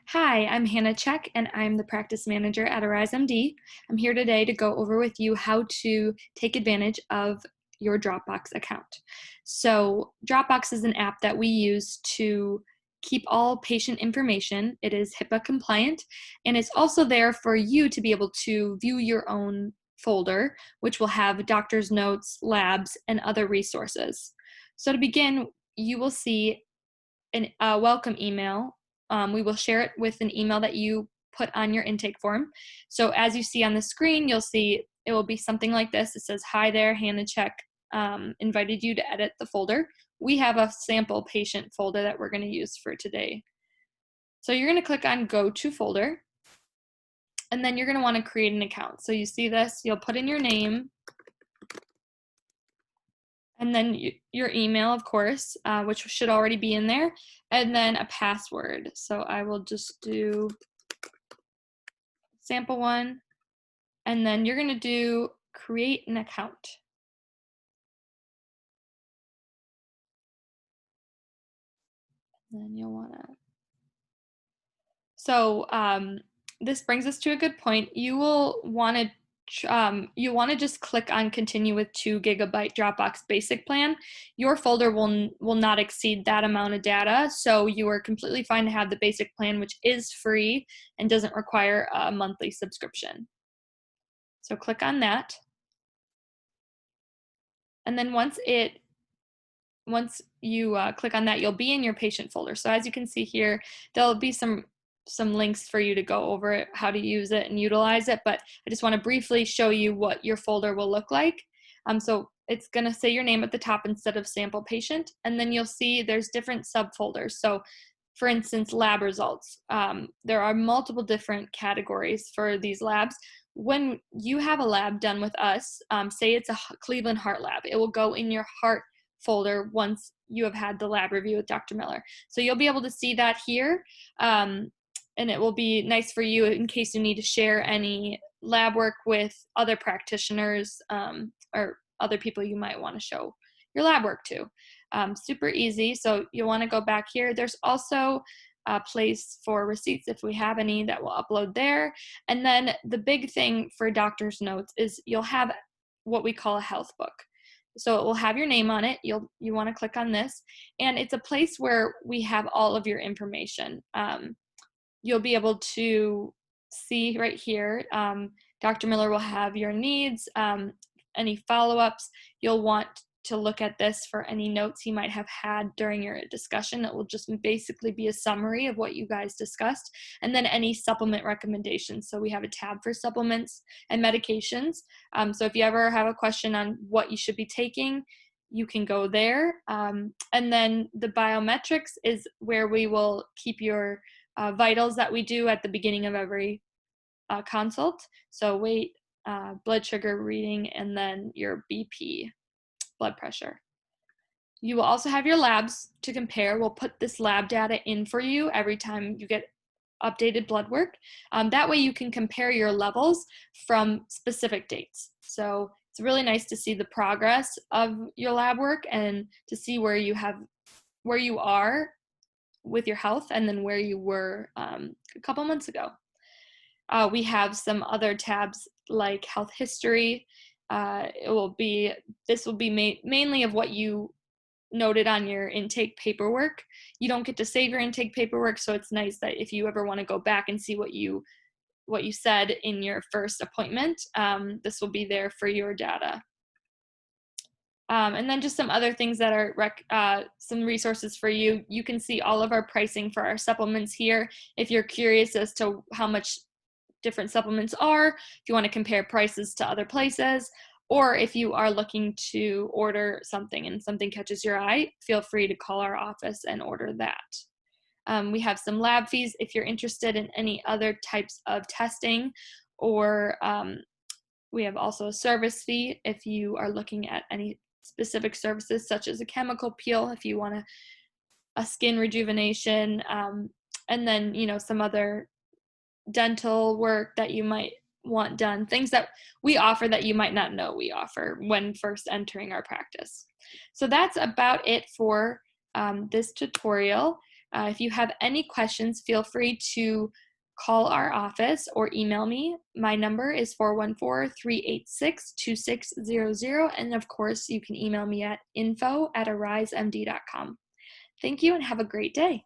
Hi, I'm Hannah Check, and I'm the practice manager at Arise MD. I'm here today to go over with you how to take advantage of your Dropbox account. So, Dropbox is an app that we use to keep all patient information. It is HIPAA compliant, and it's also there for you to be able to view your own folder, which will have doctor's notes, labs, and other resources. So, to begin, you will see a welcome email. We will share it with an email that you put on your intake form. So as you see on the screen, you'll see it will be something like this. It says, "Hi there, Hannah Check invited you to edit the folder." We have a sample patient folder that we're going to use for today. So you're going to click on Go to Folder, and then you're going to want to create an account. So you see this, you'll put in your name, and then your email, of course, which should already be in there, and then a password. So I will just do sample one, and then you're going to do create an account. And then you'll want to. So this brings us to a good point. You will want to just click on continue with 2 GB Dropbox basic plan. Your folder will not exceed that amount of data, so you are completely fine to have the basic plan, which is free and doesn't require a monthly subscription. So click on that, and then once you click on that, you'll be in your patient folder. So as you can see here, there'll be some links for you to go over it, how to use it and utilize it, but I just want to briefly show you what your folder will look like. So it's going to say your name at the top instead of sample patient, and then you'll see there's different subfolders. So for instance, lab results. There are multiple different categories for these labs. When you have a lab done with us, say it's a Cleveland heart lab, it will go in your heart folder once you have had the lab review with Dr. Miller. So you'll be able to see that here, and it will be nice for you in case you need to share any lab work with other practitioners or other people you might want to show your lab work to. Super easy, so you'll want to go back here. There's also a place for receipts if we have any that we'll upload there. And then the big thing for doctor's notes is you'll have what we call a health book. So it will have your name on it. You want to click on this, and it's a place where we have all of your information. You'll be able to see right here, Dr. Miller will have your needs, any follow-ups. You'll want to look at this for any notes you might have had during your discussion. It will just basically be a summary of what you guys discussed, and then any supplement recommendations. So we have a tab for supplements and medications. So if you ever have a question on what you should be taking, you can go there. And then the biometrics is where we will keep your vitals that we do at the beginning of every consult. So weight, blood sugar reading, and then your BP, blood pressure. You will also have your labs to compare. We'll put this lab data in for you every time you get updated blood work. That way you can compare your levels from specific dates. So it's really nice to see the progress of your lab work and to see where you are with your health and then where you were a couple months ago. We have some other tabs like health history. This will be mainly of what you noted on your intake paperwork. You don't get to save your intake paperwork, so it's nice that if you ever want to go back and see what you said in your first appointment, this will be there for your data. And then just some other things that are some resources for you. You can see all of our pricing for our supplements here. If you're curious as to how much different supplements are, if you want to compare prices to other places, or if you are looking to order something and something catches your eye, feel free to call our office and order that. We have some lab fees if you're interested in any other types of testing, or we have also a service fee if you are looking at any specific services such as a chemical peel if you want a skin rejuvenation, and then some other dental work that you might want done, things that we offer that you might not know we offer when first entering our practice. So that's about it for this tutorial. If you have any questions, feel free to call our office or email me. My number is 414-386-2600. And of course, you can email me at info@arisemd.com. Thank you and have a great day.